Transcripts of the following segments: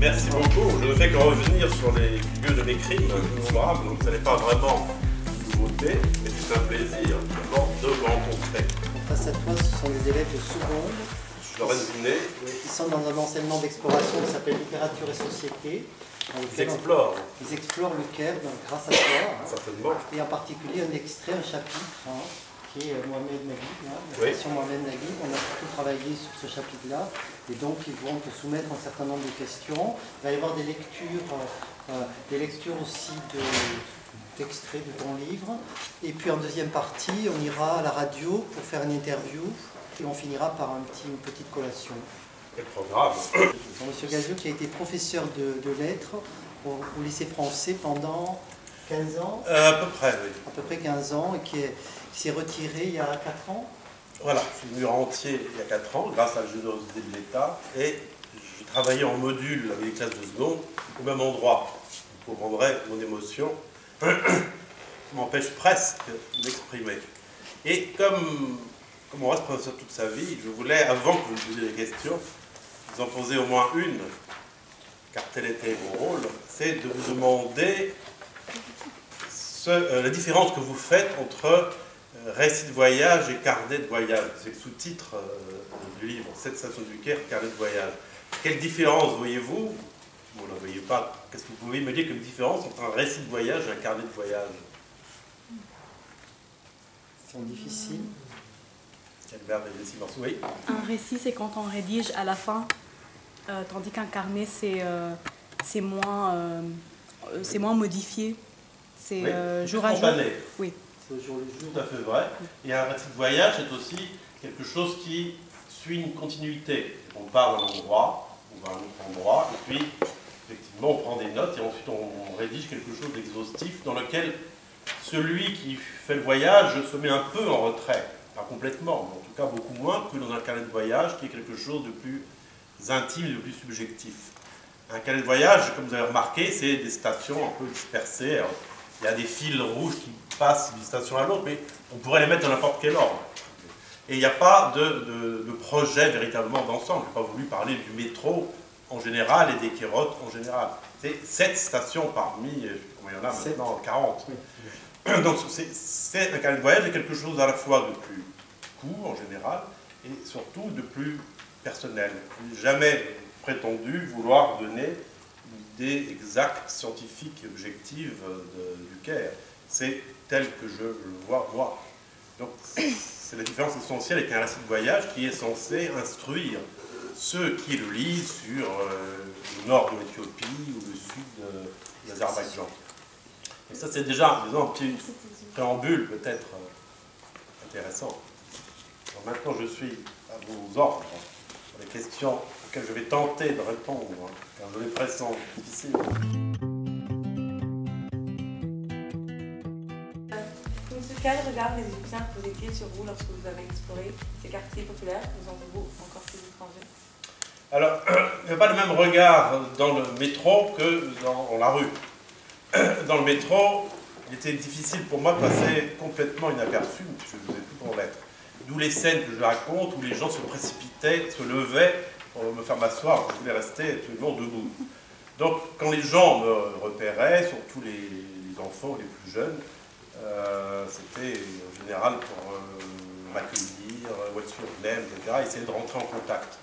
Merci beaucoup. Je ne fais que revenir sur les lieux de mes crimes mémorables, donc ce n'est pas vraiment une nouveauté, mais c'est un plaisir d'abord de vous rencontrer. Face à toi, ce sont des élèves de seconde. Lorraine Vinet. Ils sont dans un enseignement d'exploration qui s'appelle Littérature et Société. Ils explorent. Ils explorent le Caire grâce à toi. Certainement. Et en particulier un extrait, un chapitre, qui est Mohamed Naguib, la Oui. section Mohamed Naguib. On a beaucoup travaillé sur ce chapitre-là. Et donc, ils vont te soumettre un certain nombre de questions. Il va y avoir des lectures aussi d'extraits de ton livre. Et puis en deuxième partie, on ira à la radio pour faire une interview. Et on finira par une petite collation. Quel programme. Monsieur Gaziot qui a été professeur de lettres au lycée français pendant 15 ans. À peu près, oui. À peu près 15 ans et qui s'est retiré il y a 4 ans. Voilà, je suis venu rentier il y a 4 ans grâce à la générosité de l'État et j'ai travaillé en module avec les classes de seconde au même endroit. Vous comprendrez mon émotion qui m'empêche presque d'exprimer. Et comme on reste professeur toute sa vie, je voulais, avant que vous me posiez des questions, vous en poser au moins une, car tel était mon rôle, c'est de vous demander la différence que vous faites entre récit de voyage et carnet de voyage. C'est le sous-titre du livre, 7 stations du Caire, carnet de voyage. Quelle différence voyez-vous? Vous ne la voyez pas. Qu'est-ce que vous pouvez me dire comme différence entre un récit de voyage et un carnet de voyage? C'est difficile. Oui. Un récit, c'est quand on rédige à la fin, tandis qu'un carnet, c'est moins modifié. C'est jour à jour. Oui. C'est au jour le jour, tout à fait vrai. Et un récit de voyage, c'est aussi quelque chose qui suit une continuité. On part d'un endroit, on va à un autre endroit, et puis, effectivement, on prend des notes, et ensuite on rédige quelque chose d'exhaustif dans lequel celui qui fait le voyage se met un peu en retrait. Pas complètement, mais en tout cas beaucoup moins que dans un carnet de voyage qui est quelque chose de plus intime, de plus subjectif. Un carnet de voyage, comme vous avez remarqué, c'est des stations un peu dispersées. Alors, il y a des fils rouges qui passent d'une station à l'autre, mais on pourrait les mettre dans n'importe quel ordre. Et il n'y a pas de projet véritablement d'ensemble. Je n'ai pas voulu parler du métro en général et des kérotes en général. C'est 7 stations parmi, je ne sais plus combien il y en a maintenant, 40. Donc c'est un carnet de voyage, c'est quelque chose à la fois de plus court en général et surtout de plus personnel. Je n'ai jamais prétendu vouloir donner une idée exacte, scientifique et objective du Caire. C'est tel que je le vois moi. Donc c'est la différence essentielle avec un récit de voyage qui est censé instruire ceux qui le lisent sur le nord de l'Éthiopie ou le sud de l'Azerbaïdjan. Et ça, c'est déjà, disons, un petit préambule peut-être intéressant. Alors maintenant, je suis à vos ordres pour les questions auxquelles je vais tenter de répondre, car je les pressens difficiles. Quel regard les Égyptiens posaient-ils sur vous lorsque vous avez exploré ces quartiers populaires? Vous en avez encore ces étrangers? Alors, il n'y a pas le même regard dans le métro que dans la rue. Dans le métro, il était difficile pour moi de passer complètement inaperçu, puisque je faisais tout en lettres. D'où les scènes que je raconte, où les gens se précipitaient, se levaient pour me faire m'asseoir, je voulais rester absolument debout. Donc, quand les gens me repéraient, surtout les enfants, les plus jeunes, c'était en général pour m'accueillir, what your name, etc., essayer de rentrer en contact.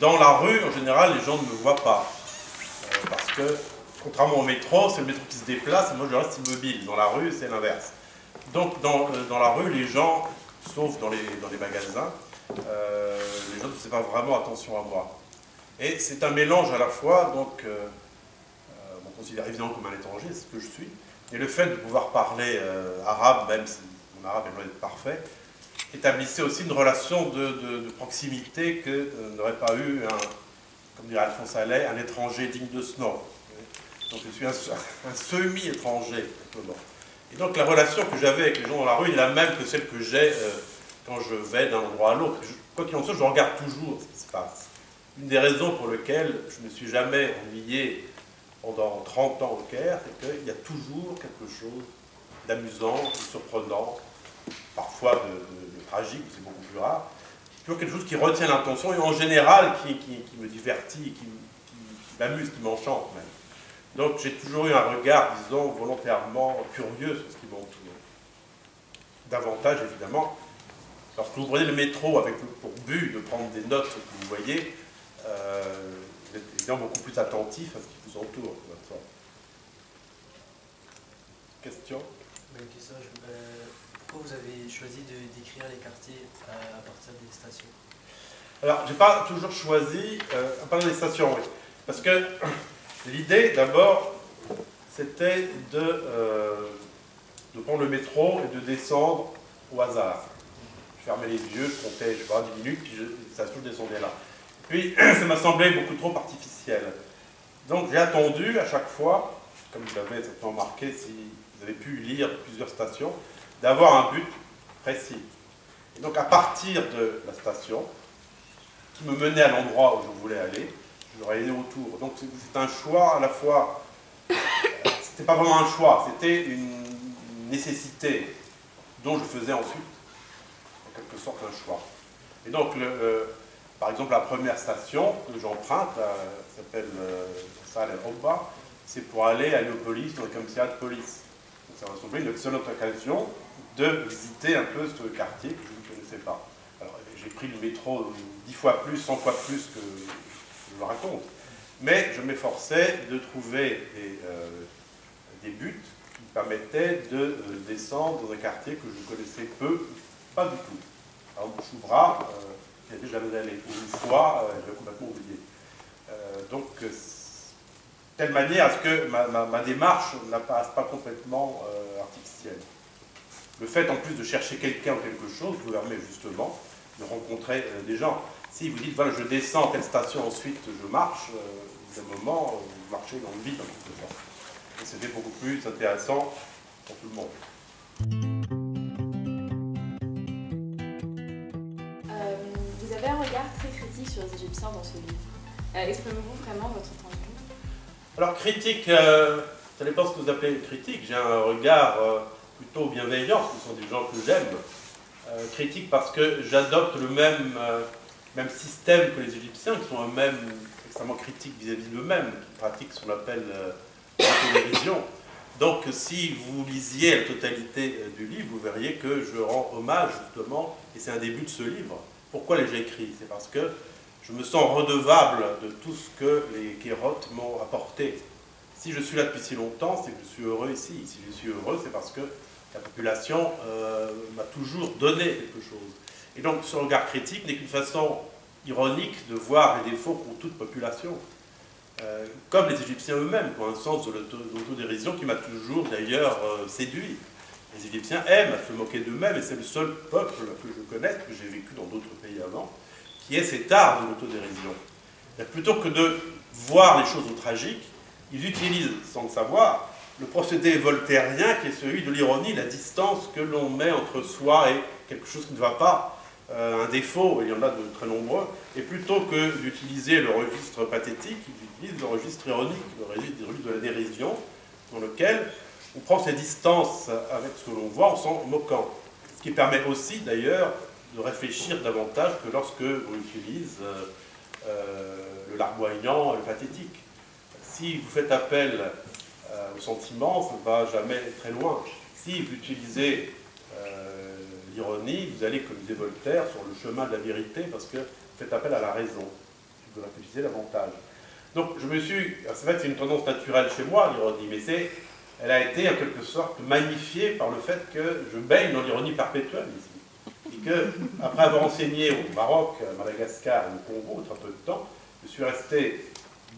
Dans la rue, en général, les gens ne me voient pas, parce que contrairement au métro, c'est le métro qui se déplace et moi je reste immobile. Dans la rue, c'est l'inverse. Donc dans la rue, les gens, sauf dans les magasins, les gens ne faisaient pas vraiment attention à moi. Et c'est un mélange à la fois, donc on considère évidemment comme un étranger, c'est ce que je suis, et le fait de pouvoir parler arabe, même si mon arabe est loin d'être parfait, établissait aussi une relation de proximité que n'aurait pas eu, comme dirait Alphonse Allais, un étranger digne de ce nom. Donc je suis un semi-étranger, simplement. Et donc la relation que j'avais avec les gens dans la rue est la même que celle que j'ai quand je vais d'un endroit à l'autre. Quoi qu'il en soit, je regarde toujours ce qui se passe. Une des raisons pour lesquelles je ne me suis jamais ennuyé pendant 30 ans au Caire, c'est qu'il y a toujours quelque chose d'amusant, de surprenant, parfois de tragique, c'est beaucoup plus rare, toujours quelque chose qui retient l'attention et en général qui me divertit, qui m'amuse, qui m'enchante même. Donc j'ai toujours eu un regard, disons, volontairement curieux sur ce qui m'entoure. Davantage, évidemment, lorsque vous prenez le métro avec pour but de prendre des notes sur ce que vous voyez, vous êtes évidemment beaucoup plus attentif à ce qui vous entoure. Question? Une question, pourquoi vous avez choisi d'écrire les quartiers à partir des stations? Alors, j'ai pas toujours choisi à partir des stations, oui. Parce que l'idée, d'abord, c'était de prendre le métro et de descendre au hasard. Je fermais les yeux, je comptais, je sais pas, 10 minutes, puis les stations, je descendais là. Puis, ça m'a semblé beaucoup trop artificiel. Donc, j'ai attendu à chaque fois, comme vous l'avez certainement remarqué, si vous avez pu lire plusieurs stations, d'avoir un but précis. Et donc, à partir de la station, qui me menait à l'endroit où je voulais aller, j'aurais aidé autour. Donc, c'est un choix à la fois... c'était pas vraiment un choix, c'était une nécessité dont je faisais ensuite, en quelque sorte, un choix. Et donc, par exemple, la première station que j'emprunte, s'appelle Salle Oba, c'est pour aller à Léopolis, dans le commissariat de police. Donc, ça m'a semblé une excellente occasion de visiter un peu ce quartier que je ne connaissais pas. Alors, j'ai pris le métro 10 fois plus, 100 fois plus que je le raconte. Mais je m'efforçais de trouver des buts qui permettaient de descendre dans un quartier que je connaissais peu, pas du tout. Alors, Choubra, il n'était jamais allé. Une fois, j'avais complètement oublié. Donc, telle manière à ce que ma démarche n'apparaisse pas complètement artificielle. Le fait, en plus, de chercher quelqu'un ou quelque chose, vous permet justement de rencontrer des gens. Si vous dites, voilà, je descends à telle station, ensuite je marche, d'un moment, vous marchez dans le vide, en quelque sorte. Et c'était beaucoup plus intéressant pour tout le monde. Vous avez un regard très critique sur les Égyptiens dans ce livre. Exprimez-vous vraiment votre point de vue? Alors, critique, ça dépend ce que vous appelez critique. J'ai un regard plutôt bienveillant, ce sont des gens que j'aime. Critique parce que j'adopte le même système que les Égyptiens, qui sont eux-mêmes extrêmement critiques vis-à-vis d'eux-mêmes, qui pratiquent ce qu'on appelle l'autodérision. Donc, si vous lisiez la totalité du livre, vous verriez que je rends hommage, justement, et c'est un début de ce livre. Pourquoi l'ai-je écrit? C'est parce que je me sens redevable de tout ce que les Kérotes m'ont apporté. Si je suis là depuis si longtemps, c'est que je suis heureux ici. Si je suis heureux, c'est parce que la population m'a toujours donné quelque chose. Et donc, ce regard critique n'est qu'une façon ironique de voir les défauts qu'ont toute population. Comme les Égyptiens eux-mêmes, qui ont un sens de l'autodérision qui m'a toujours d'ailleurs séduit. Les Égyptiens aiment se moquer d'eux-mêmes, et c'est le seul peuple que je connaisse, que j'ai vécu dans d'autres pays avant, qui est cet art de l'autodérision. Plutôt que de voir les choses au tragique, ils utilisent, sans le savoir, le procédé voltairien qui est celui de l'ironie, la distance que l'on met entre soi et quelque chose qui ne va pas, un défaut, il y en a de très nombreux, et plutôt que d'utiliser le registre pathétique, ils utilisent le registre ironique, le registre de la dérision, dans lequel on prend ses distances avec ce que l'on voit en s'en moquant. Ce qui permet aussi, d'ailleurs, de réfléchir davantage que lorsque on utilise le larmoyant, le pathétique. Si vous faites appel au sentiment, ça ne va jamais très loin. Si vous utilisez l'ironie, vous allez, comme disait Voltaire, sur le chemin de la vérité, parce que vous faites appel à la raison. Vous réfléchissez davantage. Donc, je me suis... C'est vrai que c'est une tendance naturelle chez moi, l'ironie, mais elle a été, en quelque sorte, magnifiée par le fait que je baigne dans l'ironie perpétuelle, ici. Et que, après avoir enseigné au Maroc, à Madagascar et au Congo, très peu de temps, je suis resté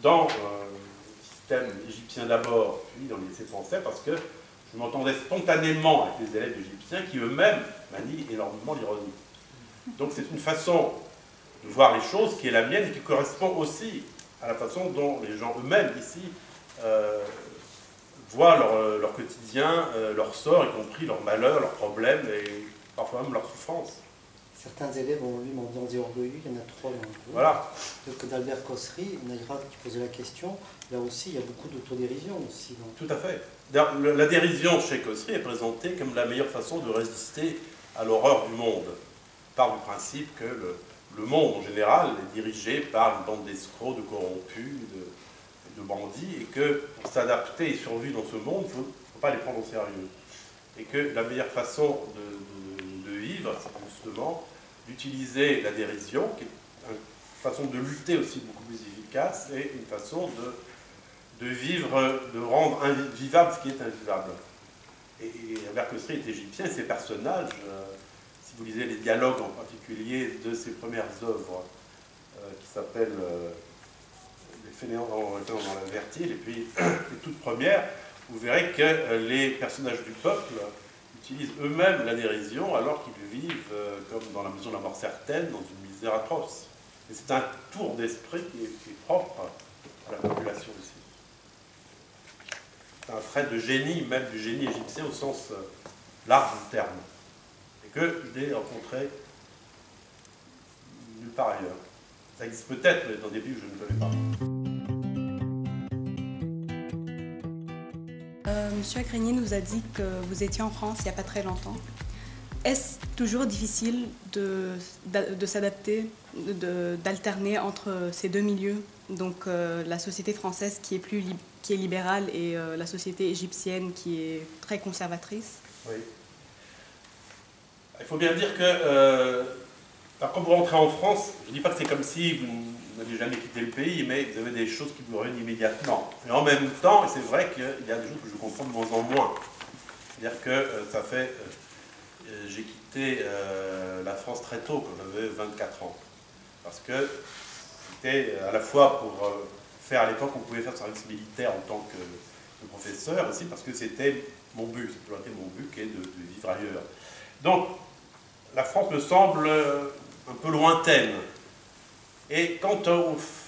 dans le système égyptien d'abord, puis dans le lycée français, parce que je m'entendais spontanément avec les élèves égyptiens qui eux-mêmes manient énormément l'ironie. Donc c'est une façon de voir les choses qui est la mienne et qui correspond aussi à la façon dont les gens eux-mêmes ici voient leur quotidien, leur sort, y compris leurs malheurs, leurs problèmes et parfois même leurs souffrances. Certains élèves ont lu Mendiants et orgueilleux, il y en a 3 dans le cours. Voilà. Donc d'Albert Cossery, Naïra qui posait la question, là aussi il y a beaucoup d'autodérision aussi. Tout à fait. La dérision chez Cossery est présentée comme la meilleure façon de résister à l'horreur du monde. On part du principe que le monde en général est dirigé par une bande d'escrocs, de corrompus, de bandits, et que pour s'adapter et survivre dans ce monde, il ne faut pas les prendre au sérieux. Et que la meilleure façon de vivre, c'est justement d'utiliser la dérision, qui est une façon de lutter aussi beaucoup plus efficace, et une façon de vivre, de rendre vivable ce qui est invivable. Et Berkesri est égyptien, et ses personnages, si vous lisez les dialogues en particulier de ses premières œuvres, qui s'appellent Les Fainéants dans la Vertile, et puis les toutes premières, vous verrez que les personnages du peuple utilisent eux-mêmes la dérision alors qu'ils vivent, comme dans La Maison de la Mort Certaine, dans une misère atroce. Et c'est un tour d'esprit qui est propre à la population aussi. C'est un trait de génie, même du génie égyptien au sens large du terme. Et que je l'ai rencontré nulle part ailleurs. Ça existe peut-être, mais dans des pays où je ne connais pas. Monsieur Agrégnier nous a dit que vous étiez en France il n'y a pas très longtemps. Est-ce toujours difficile de s'adapter, d'alterner entre ces deux milieux, donc la société française qui est libérale et la société égyptienne qui est très conservatrice? Oui. Il faut bien dire que quand vous rentrez en France, je ne dis pas que c'est comme si vous n'avez jamais quitté le pays, mais vous avez des choses qui vous reviennent immédiatement. Et en même temps, et c'est vrai qu'il y a des choses que je comprends de moins en moins. C'est-à-dire que ça fait... j'ai quitté la France très tôt, quand j'avais 24 ans. Parce que c'était à la fois pour faire, à l'époque, on pouvait faire service militaire en tant que professeur, aussi parce que c'était mon but, c'est toujours été mon but, qui est de vivre ailleurs. Donc, la France me semble un peu lointaine. Et quant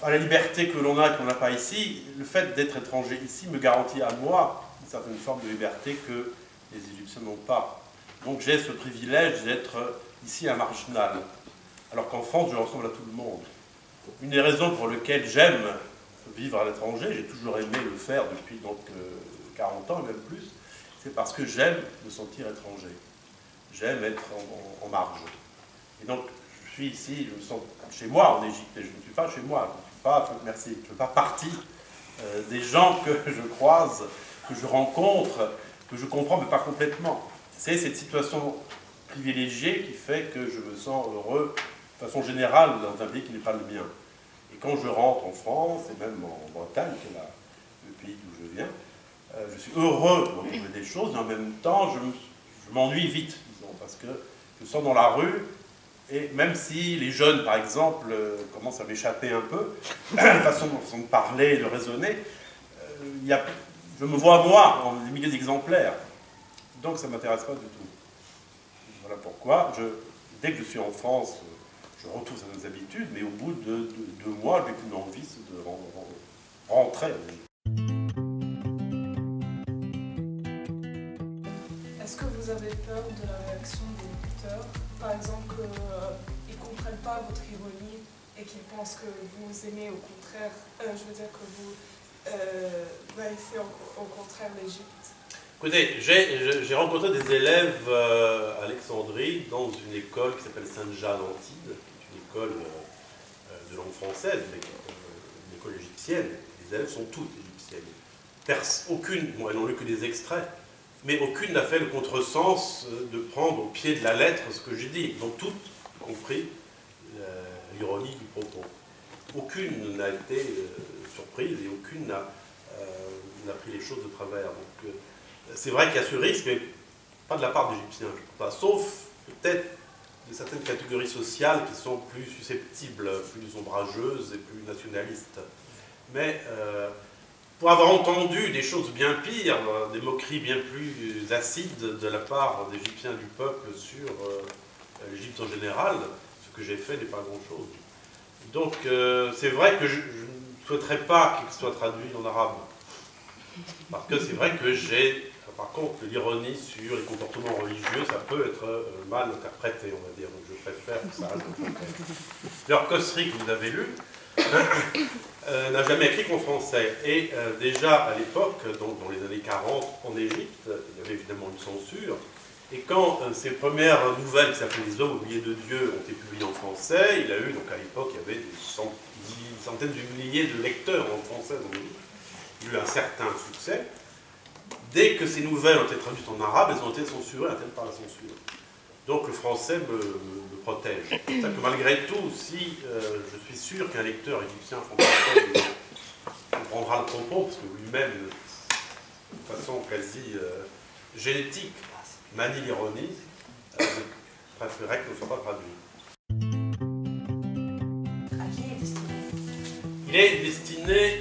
à la liberté que l'on a et qu'on n'a pas ici, le fait d'être étranger ici me garantit à moi une certaine forme de liberté que les Égyptiens n'ont pas. Donc j'ai ce privilège d'être ici un marginal, alors qu'en France, je ressemble à tout le monde. Une des raisons pour lesquelles j'aime vivre à l'étranger, j'ai toujours aimé le faire depuis donc 40 ans, même plus, c'est parce que j'aime me sentir étranger. J'aime être en marge. Et donc, je suis ici, je me sens chez moi en Égypte, et je ne suis pas chez moi, je ne suis pas, merci, je ne fais pas partie des gens que je croise, que je rencontre, que je comprends, mais pas complètement. C'est cette situation privilégiée qui fait que je me sens heureux, de façon générale, dans un pays qui n'est pas le mien. Et quand je rentre en France, et même en Bretagne, qui est le pays d'où je viens, je suis heureux de retrouver des choses, mais en même temps, je m'ennuie vite, disons, parce que je sors dans la rue, et même si les jeunes, par exemple, commencent à m'échapper un peu, la façon de parler et de raisonner, je me vois moi, en des milliers d'exemplaires. Donc ça ne m'intéresse pas du tout. Voilà pourquoi, dès que je suis en France, je retrouve certaines habitudes, mais au bout de 2 mois, j'ai qu'une envie, c'est de rentrer. Est-ce que vous avez peur de la réaction des lecteurs? Par exemple, qu'ils ne comprennent pas votre ironie et qu'ils pensent que vous aimez au contraire, je veux dire que vous haïssez au contraire l'Égypte? Écoutez, j'ai rencontré des élèves à Alexandrie dans une école qui s'appelle Sainte-Jeanne-Antide, qui est une école de langue française, mais une école égyptienne. Les élèves sont toutes égyptiennes. Aucune, bon, elles n'ont lu que des extraits, mais aucune n'a fait le contresens de prendre au pied de la lettre ce que j'ai dit. Donc toutes, y compris l'ironie du propos. Aucune n'a été surprise et aucune n'a pris les choses de travers. Donc, c'est vrai qu'il y a ce risque, mais pas de la part d'Égyptiens, je ne crois pas, sauf peut-être de certaines catégories sociales qui sont plus susceptibles, plus ombrageuses et plus nationalistes. Mais pour avoir entendu des choses bien pires, des moqueries bien plus acides de la part d'Égyptiens du peuple sur l'Égypte en général, ce que j'ai fait n'est pas grand-chose. Donc c'est vrai que je ne souhaiterais pas qu'il soit traduit en arabe. Parce que c'est vrai que par contre, l'ironie sur les comportements religieux, ça peut être mal interprété, on va dire. Donc je préfère que ça reste comme ça. D'ailleurs, Berkesri, que vous avez lu, n'a jamais écrit qu'en français. Et déjà à l'époque, donc dans les années 40, en Égypte, il y avait évidemment une censure. Et quand ces premières nouvelles qui s'appelaient Les Hommes oubliés de Dieu ont été publiées en français, il a eu, donc à l'époque, il y avait des centaines de milliers de lecteurs en français en Égypte. eu un certain succès. Dès que ces nouvelles ont été traduites en arabe, elles ont été censurées, elles par la censure. Donc le français me protège. C'est-à-dire que malgré tout, si je suis sûr qu'un lecteur égyptien francophone comprendra le propos, parce que lui-même, de façon quasi génétique, manie l'ironie, je préférerais que ne soit pas traduit. À qui est destiné? Il est destiné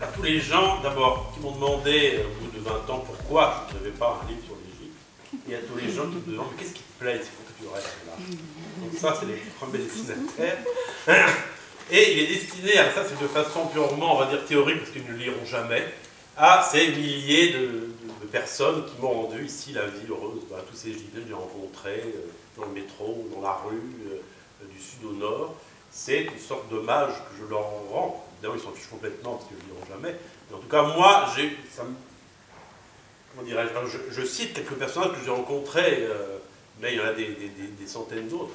à tous les gens, d'abord, qui m'ont demandé au bout de 20 ans pourquoi je n'écrivais pas un livre sur l'Égypte, et à tous les gens qui me demandent mais qu'est-ce qui te plaît, c'est pour que tu restes là. Donc ça, c'est les premiers destinataires. Et il est destiné, à ça c'est de façon purement, on va dire, théorique, parce qu'ils ne le liront jamais, à ces milliers de personnes qui m'ont rendu ici la vie heureuse. Voilà, tous ces Égyptiens que j'ai rencontrés dans le métro, dans la rue, du sud au nord. C'est une sorte d'hommage que je leur rends. Évidemment, ils s'en fichent complètement parce qu'ils ne le liront jamais. Mais en tout cas, moi, comment dirais-je, je cite quelques personnages que j'ai rencontrés, mais il y en a des centaines d'autres.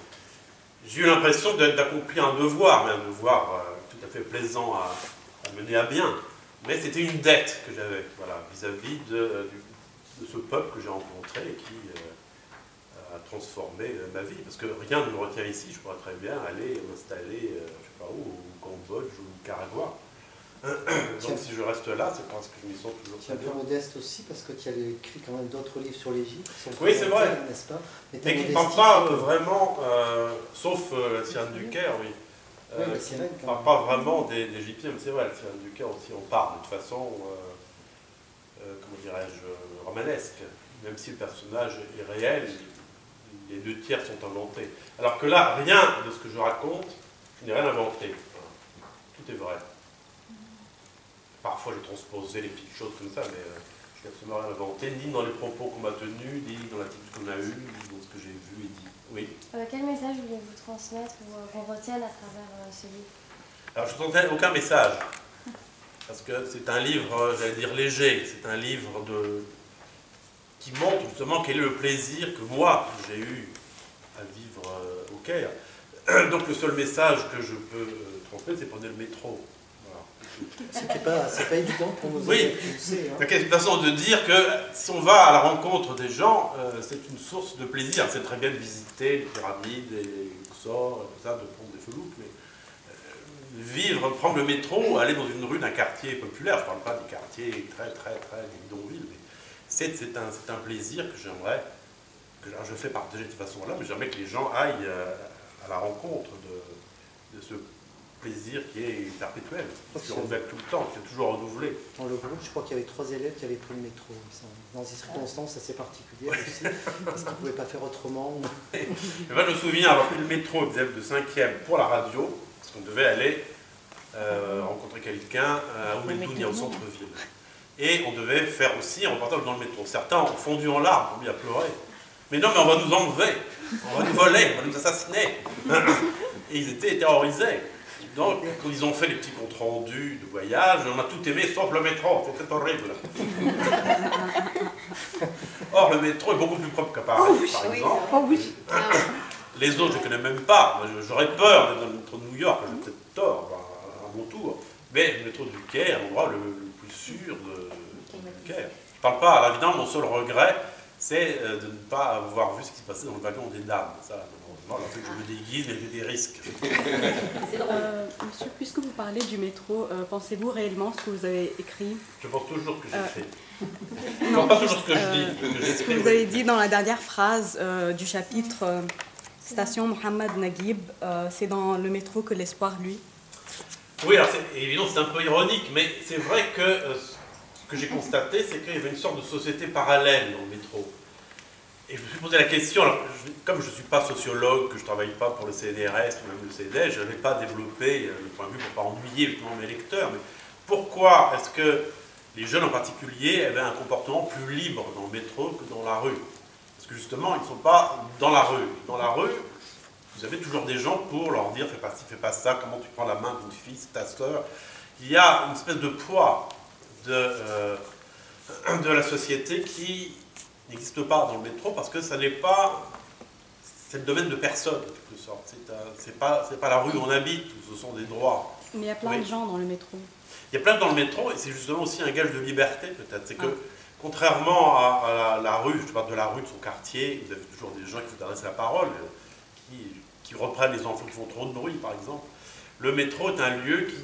J'ai eu l'impression d'accomplir un devoir, mais un devoir tout à fait plaisant à mener à bien. Mais c'était une dette que j'avais, voilà, vis-à-vis de ce peuple que j'ai rencontré et qui a transformé ma vie. Parce que rien ne me retient ici, je pourrais très bien aller m'installer, je ne sais pas où, au Cambodge ou au Nicaragua. Donc si je reste là, c'est parce que je m'y sens toujours Tu es un peu modeste aussi, parce que tu as écrit quand même d'autres livres sur l'Égypte. Oui, c'est vrai. N'est-ce pas? Mais qui ne parlent pas vraiment, sauf la Sirène du Caire, oui. Oui, qui ne parle pas vraiment d'Égyptiens, mais c'est vrai, la Sirène du Caire aussi en parle de toute façon, comment dirais-je, romanesque. Même si le personnage est réel, les 2 tiers sont inventés. Alors que là, rien de ce que je raconte, je n'ai rien inventé. Tout est vrai. Parfois, j'ai transposé les petites choses comme ça, mais je n'ai absolument rien inventé, ni dans les propos qu'on m'a tenus, ni dans l'attitude qu'on a eue, ni dans ce que j'ai vu et dit. Oui. Quel message voulez-vous transmettre ou qu'on retienne à travers ce livre? Alors, je ne transmets aucun message, parce que c'est un livre, j'allais dire, léger. C'est un livre qui montre justement quel est le plaisir que moi, j'ai eu à vivre au Caire. Donc, le seul message que je peux transmettre, c'est prenez le métro. C'est pas évident pour nous. Oui, c'est une façon de dire que si on va à la rencontre des gens, c'est une source de plaisir. C'est très bien de visiter les pyramides, les Luxor, tout ça, de prendre des felouques, mais vivre, prendre le métro, aller dans une rue d'un quartier populaire, je ne parle pas des quartiers très bidonvilles, mais c'est un plaisir que j'aimerais, que je fais partager de cette façon-là, mais j'aimerais que les gens aillent à la rencontre de ce plaisir qui est perpétuel, qui renouvelle tout le temps, qui est toujours renouvelé. Dans le groupe, je crois qu'il y avait 3 élèves qui avaient pris le métro. Dans des circonstances assez particulières aussi, parce qu'ils ne pouvaient pas faire autrement. Et moi, je me souviens avoir pris le métro de 5e pour la radio, parce qu'on devait aller rencontrer quelqu'un à Oumeldounia, au centre-ville. Et on devait faire aussi un reportage dans le métro. Certains ont fondu en larmes, ont mis à pleurer. Mais non, mais on va nous enlever, on va nous voler, on va nous assassiner. Et ils étaient terrorisés. Donc, quand ils ont fait les petits comptes rendus de voyage, on a tout aimé sauf le métro, c'était horrible. Or, le métro est beaucoup plus propre qu'à Paris, par exemple. Oh oui. Les autres, je ne connais même pas. J'aurais peur d'être dans le métro de New York, j'ai peut-être tort à mon tour. Mais le métro du Caire est l'endroit le plus sûr du Caire. Je ne parle pas, là, évidemment, mon seul regret, c'est de ne pas avoir vu ce qui se passait dans le wagon des dames. Ça, malheureusement, là, je me déguise et j'ai des risques. Monsieur, puisque vous parlez du métro, pensez-vous réellement ce que vous avez écrit? Je pense toujours que j'écris. Non, pas toujours ce que je dis. Ce que vous avez dit dans la dernière phrase du chapitre Station Mohamed Naguib, c'est dans le métro que l'espoir luit. Oui, alors évidemment c'est un peu ironique, mais c'est vrai que ce que j'ai constaté, c'est qu'il y avait une sorte de société parallèle dans le métro. Et je me suis posé la question, alors, comme je ne suis pas sociologue, que je ne travaille pas pour le CNRS ou même le CEDES, je n'avais pas développé le point de vue pour ne pas ennuyer justement mes lecteurs, mais pourquoi est-ce que les jeunes en particulier avaient un comportement plus libre dans le métro que dans la rue? Parce que justement, ils ne sont pas dans la rue. Dans la rue, vous avez toujours des gens pour leur dire « fais pas ci, fais pas ça, comment tu prends la main d'une fille, c'est ta sœur ». Il y a une espèce de poids de la société qui n'existe pas dans le métro parce que ça n'est pas... c'est le domaine de personne, en quelque sorte. C'est pas la rue où on habite, où ce sont des droits Mais il y a plein Oui. de gens dans le métro. Il y a plein dans le métro, et c'est justement aussi un gage de liberté, peut-être. C'est que, contrairement à la rue, je parle de la rue, de son quartier, vous avez toujours des gens qui vous adressent la parole, qui reprennent les enfants qui font trop de bruit, par exemple. Le métro est un lieu qui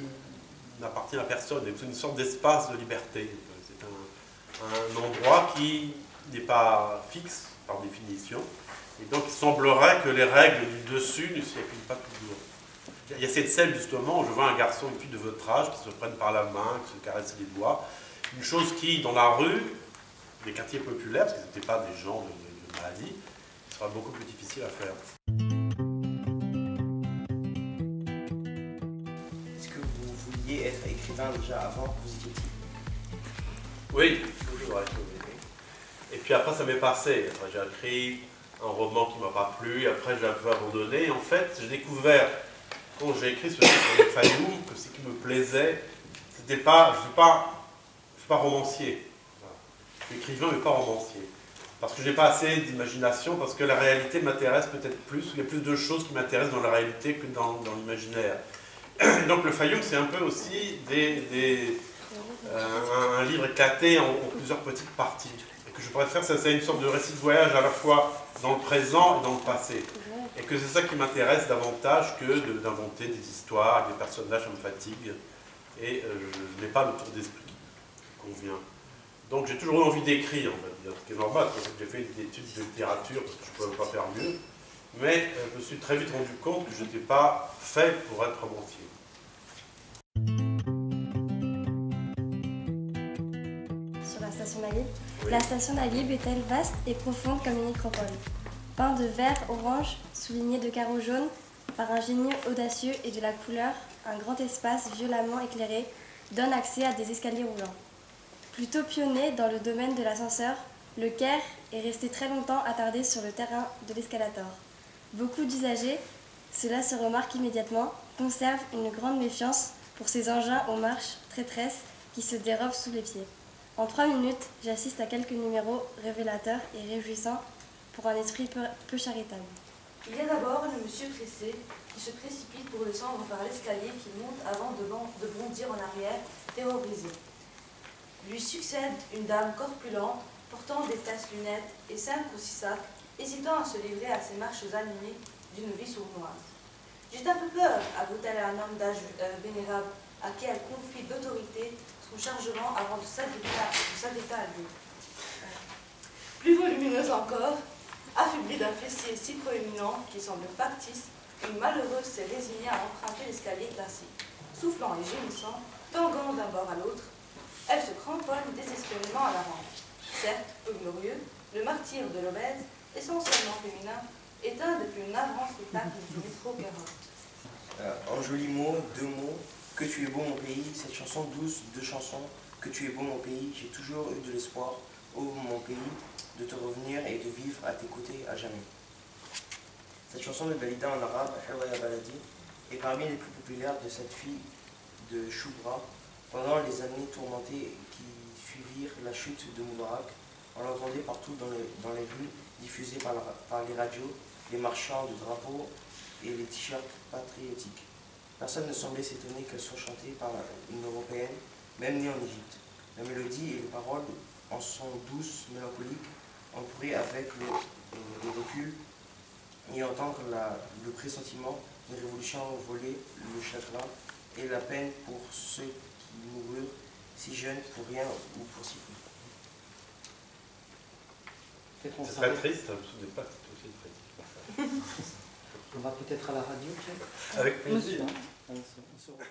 n'appartient à personne, c'est une sorte d'espace de liberté. C'est un endroit qui n'est pas fixe, par définition, et donc il semblerait que les règles du dessus ne s'y appliquent pas toujours. Il y a cette scène justement où je vois un garçon et une fille de votre âge qui se prennent par la main, qui se caressent les doigts. Une chose qui, dans la rue, des quartiers populaires, parce que ce n'étaient pas des gens de maladie, sera beaucoup plus difficile à faire. Est-ce que vous vouliez être écrivain déjà avant que vous y étiez? Oui, toujours. Et puis après, ça m'est passé. Après, j'ai écrit un roman qui ne m'a pas plu, et après, j'ai un peu abandonné. Et en fait, j'ai découvert, quand j'ai écrit ce livre sur le Fayoum, que ce qui me plaisait, c'était pas. Je ne suis pas romancier. Je suis écrivain, mais pas romancier. Parce que je n'ai pas assez d'imagination, parce que la réalité m'intéresse peut-être plus. Il y a plus de choses qui m'intéressent dans la réalité que dans l'imaginaire. Et donc, le Fayoum, c'est un peu aussi un livre éclaté en plusieurs petites parties. Et que je préfère, c'est une sorte de récit de voyage à la fois dans le présent et dans le passé. Et que c'est ça qui m'intéresse davantage que d'inventer des histoires, des personnages, ça me fatigue. Et je n'ai pas le tour d'esprit qui convient. Donc j'ai toujours eu envie d'écrire, on va dire, ce qui est normal, parce que j'ai fait des études de littérature, parce que je ne pouvais pas faire mieux. Mais je me suis très vite rendu compte que je n'étais pas fait pour être romancier. Sur la station d'Agib. Oui. La station d'Agib est-elle vaste et profonde comme une nécropole? Peint de vert orange, souligné de carreaux jaunes, par un génie audacieux et de la couleur, un grand espace violemment éclairé donne accès à des escaliers roulants. Plutôt pionnier dans le domaine de l'ascenseur, le Caire est resté très longtemps attardé sur le terrain de l'escalator. Beaucoup d'usagers, cela se remarque immédiatement, conservent une grande méfiance pour ces engins aux marches traîtresses qui se dérobent sous les pieds. En 3 minutes, j'assiste à quelques numéros révélateurs et réjouissants pour un esprit peu charitable. Il y a d'abord le monsieur pressé qui se précipite pour descendre par l'escalier qui monte avant de bondir en arrière, terrorisé. Lui succède une dame corpulente, portant des tasses lunettes et 5 ou 6 sacs, hésitant à se livrer à ces marches animées d'une vie sournoise. J'ai un peu peur, avoue-t-elle à un homme d'âge vénérable, à qui elle confie d'autorité son chargement avant de s'attaquer à lui. Plus volumineuse encore, affaiblie d'un fessier si proéminent qui semble factice, une malheureuse s'est résignée à emprunter l'escalier classique. Soufflant et gémissant, tanguant d'un bord à l'autre, elle se cramponne désespérément à la rampe. Certes, peu glorieux, le martyre de l'obèse, essentiellement féminin, est un des plus navrants spectacles du métro Carotte. En jolis mots, 2 mots, que tu es beau mon pays, cette chanson douce, 2 chansons, que tu es beau mon pays, j'ai toujours eu de l'espoir, ô mon pays, de te revenir et de vivre à tes côtés à jamais. Cette chanson de Dalida en arabe, Hawaya Baladi, est parmi les plus populaires de cette fille de Choubra. Pendant les années tourmentées qui suivirent la chute de Moubarak, on l'entendait partout dans les rues, diffusée par les radios, les marchands de drapeaux et les t-shirts patriotiques. Personne ne semblait s'étonner qu'elle soit chantée par une Européenne, même née en Égypte. La mélodie et les paroles en sont douces, mélancoliques. On pourrait, avec le recul, y entendre le pressentiment d'une révolution volée, le chagrin et la peine pour ceux qui moururent si jeunes pour rien ou pour si peu. C'est très triste, je ne sais pas que c'est aussi triste. On va peut-être à la radio, Pierre. Avec plaisir. On se retrouve.